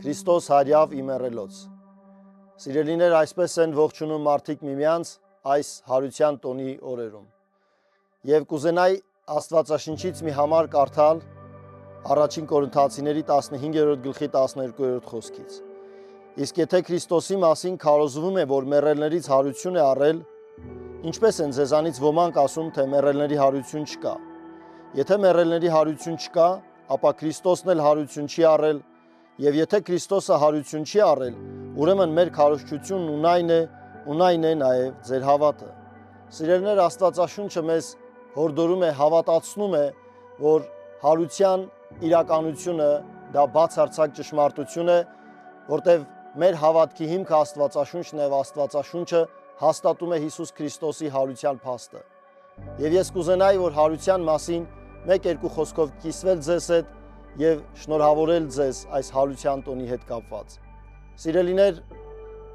Քրիստոս հարյավ իմերելոց։ Սիրելիներ, այսպես են ողջունում մարդիկ միմյանց այս հարության տոնի օրերում։ Եվ կուզենայի Աստվածաշնչից մի համար կարդալ Առաջին Կորինթացիների 15-րդ գլխի 12-րդ խոսքից։ Իսկ եթե Քրիստոսի մասին քարոզվում է, որ մեռելներից հարություն է առել, ինչպես են ձեզանից ոմանք ասում, թե մեռելների հարություն չկա։ Եթե մեռելների հարություն չկա, ապա Քրիստոսն էլ հարություն չի առել, եւ եթե Քրիստոսը հարություն չի առել, ուրեմն մեր քարոզչությունն ունայն է նաեւ ձեր հավատը։ Սիրելիներ, Աստվածաշունչը մեզ հորդորում է, հավատացնում է, որ հարության իրականությունը դա բացարձակ ճշմարտություն է, որտեղ մեր հավատքի հիմքը Աստվածաշունչն է, Աստվածաշունչը հաստատում է Հիսուս Քրիստոսի հարության փաստը։ Եվ ես կուզենայի, որ հարության մասին մեկ-երկու խոսքով կիսվել ձեզ հետ եւ շնորհավորել ձեզ այս հարության տոնի հետ կապված։ Սիրելիներ,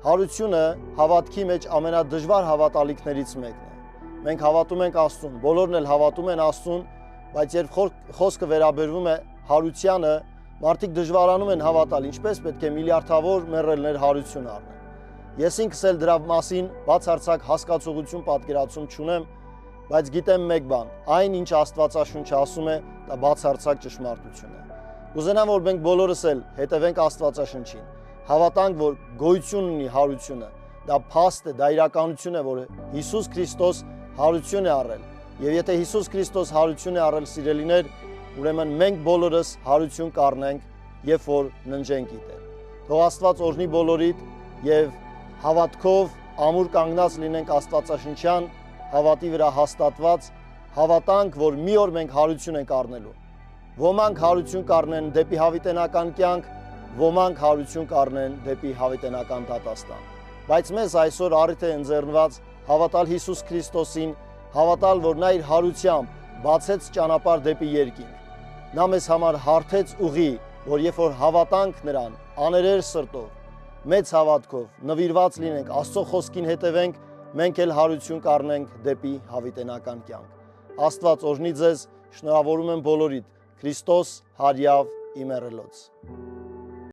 հարությունը հավատքի մեջ ամենադժվար հավատալիքներից մեկն է։ Մենք հավատում ենք Աստծուն, բոլորն էլ հավատում են Աստծուն, բայց երբ խոսքը վերաբերվում է հարությանը, մարդիկ դժվարանում են հավատալ, ինչպես պետք է միլիարդավոր մեռելներ հարություն առնեն։ Ես ինքս էլ դրա մասին բացարձակ հասկացողություն պատկերացում չունեմ, բայց գիտեմ մեկ բան, այն ինչ Աստվածաշունչը ասում է, դա բացարձակ ճշմարտություն է։ Կուզենամ, որ մենք բոլորս էլ հետևենք Աստվածաշնչին, հավատանք, որ գոյություն ունի հարությունը, դա փաստ է, դա իրականություն է, որ Հիսուս Քրիստոս հարություն է առել։ Եվ եթե Հիսուս Քրիստոս հարություն է առել, սիրելիներ, ուրեմն մենք բոլորս հարություն կառնենք, երբ որ ննջենք իր։ Թող Աստված օրհնի բոլորիդ եւ հավատքով ամուր կանգնած լինենք Աստվածաշնչյան հավատի վրա հաստատված, հավատանք, որ մի օր մենք հարություն ենք առնելու։ Ոմանք հարություն կառնեն դեպի հավիտենական կյանք, ոմանք հարություն կառնեն դեպի հավիտենական դատաստան։ Բայց մեզ այսօր առիթ է ընձեռնված հավատալ Հիսուս Քրիստոսին, հավատալ, որ նա իր հարությամբ բացեց ճանապարհ դեպի երկինք։ Նա մեզ համար հարթեց ուղի, որ երբ որ հավատանք նրան, աներեր սրտով, մեծ հավատքով, նվիրված լինենք, Աստծո խոսքին հետևենք, մենք էլ հարություն կառնենք դեպի հավիտենական կյանք։ Աստված օրհնի ձեզ, շնորհավորում եմ բոլորիդ, Քրիստոս հարյավ իմերելոց։